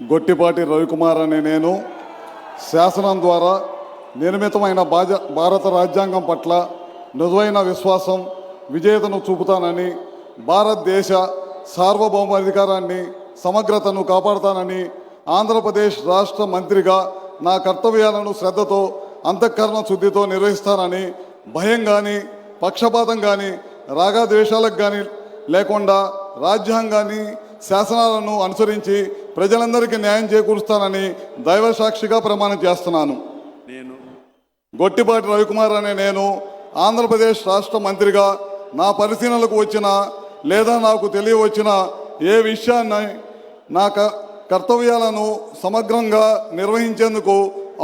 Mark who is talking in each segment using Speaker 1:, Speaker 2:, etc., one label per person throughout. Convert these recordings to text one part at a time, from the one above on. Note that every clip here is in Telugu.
Speaker 1: గొట్టిపాటి రవికుమార్ అనే నేను శాసనం ద్వారా నిర్మితమైన భారత రాజ్యాంగం పట్ల నిజమైన విశ్వాసం విజేతను చూపుతానని, భారతదేశ సార్వభౌమాధికారాన్ని సమగ్రతను కాపాడుతానని, ఆంధ్రప్రదేశ్ రాష్ట్ర మంత్రిగా నా కర్తవ్యాలను శ్రద్ధతో అంతఃకరణ శుద్ధితో నిర్వహిస్తానని, భయం కానీ పక్షపాతం కానీ రాగద్వేషాలకు కానీ లేకుండా రాజ్యాంగాన్ని శాసనాలను అనుసరించి ప్రజలందరికీ న్యాయం చేకూరుస్తానని దైవ సాక్షిగా ప్రమాణం చేస్తున్నాను. గొట్టిపాటి రవికుమార్ అనే నేను ఆంధ్రప్రదేశ్ రాష్ట్ర మంత్రిగా నా పరిశీలనలకు వచ్చిన లేదా నాకు తెలియవచ్చిన ఏ విషయాన్ని నా కర్తవ్యాలను సమగ్రంగా నిర్వహించేందుకు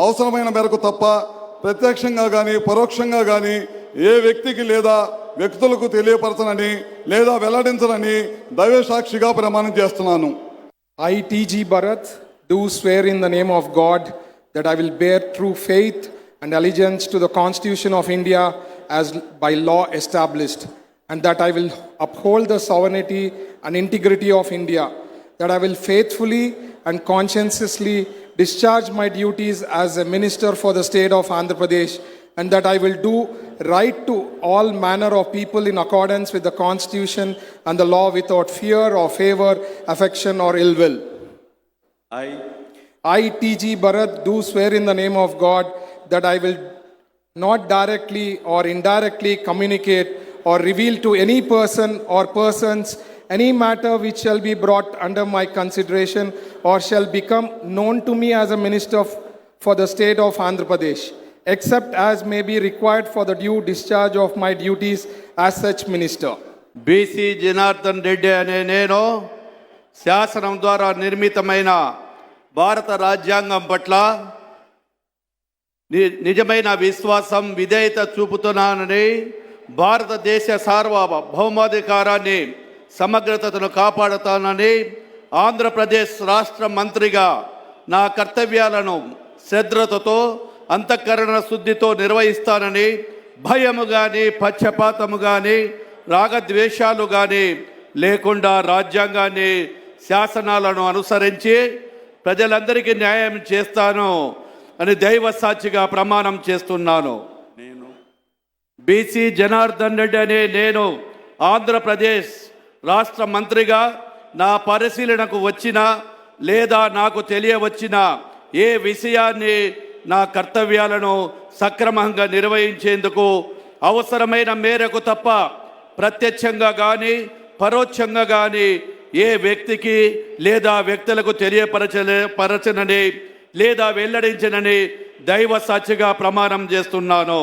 Speaker 1: అవసరమైన మేరకు తప్ప ప్రత్యక్షంగా కానీ పరోక్షంగా కానీ ఏ వ్యక్తికి లేదా వ్యక్తులకు తెలియపరచనని లేదా వెల్లడించనని దైవ సాక్షిగా ప్రమాణం చేస్తున్నాను.
Speaker 2: I, T.G. Bharat, do swear in the name of God that I will bear true faith and allegiance to the Constitution of India as by law established, and that I will uphold the sovereignty and integrity of India, that I will faithfully and conscientiously discharge my duties as a minister for the state of Andhra Pradesh, and that I will do right to all manner of people in accordance with the Constitution and the law without fear or favor, affection or ill will. I, T.G. Bharat, do swear in the name of God that I will not directly or indirectly communicate or reveal to any person or persons any matter which shall be brought under my consideration or shall become known to me as a minister for the state of Andhra Pradesh, except as may be required for the due discharge of my duties as such minister.
Speaker 3: BC Janardhan Reddy అనే నేను శాసనం ద్వారా నిర్మితమైన భారత రాజ్యాంగం పట్ల నిజమైన విశ్వాసం విధేయత చూపుతున్నానని, భారతదేశ సార్వభౌమాధికారాన్ని సమగ్రతను కాపాడుతానని, ఆంధ్రప్రదేశ్ రాష్ట్ర మంత్రిగా నా కర్తవ్యాలను శ్రద్ధతో అంతఃకరణ శుద్ధితో నిర్వహిస్తానని, భయము కానీ పక్షపాతము కానీ రాగద్వేషాలు కానీ లేకుండా రాజ్యాంగాన్ని శాసనాలను అనుసరించి ప్రజలందరికీ న్యాయం చేస్తాను అని దైవ సాక్షిగా ప్రమాణం చేస్తున్నాను. బీసీ జనార్దన్ రెడ్డి అనే నేను ఆంధ్రప్రదేశ్ రాష్ట్ర మంత్రిగా నా పరిశీలనకు వచ్చిన లేదా నాకు తెలియవచ్చిన ఏ విషయాన్ని నా కర్తవ్యాలను సక్రమంగా నిర్వహించేందుకు అవసరమైన మేరకు తప్ప ప్రత్యక్షంగా కానీ పరోక్షంగా కానీ ఏ వ్యక్తికి లేదా వ్యక్తులకు తెలియపరచనని లేదా వెల్లడించనని దైవ సాక్షిగా ప్రమాణం చేస్తున్నాను.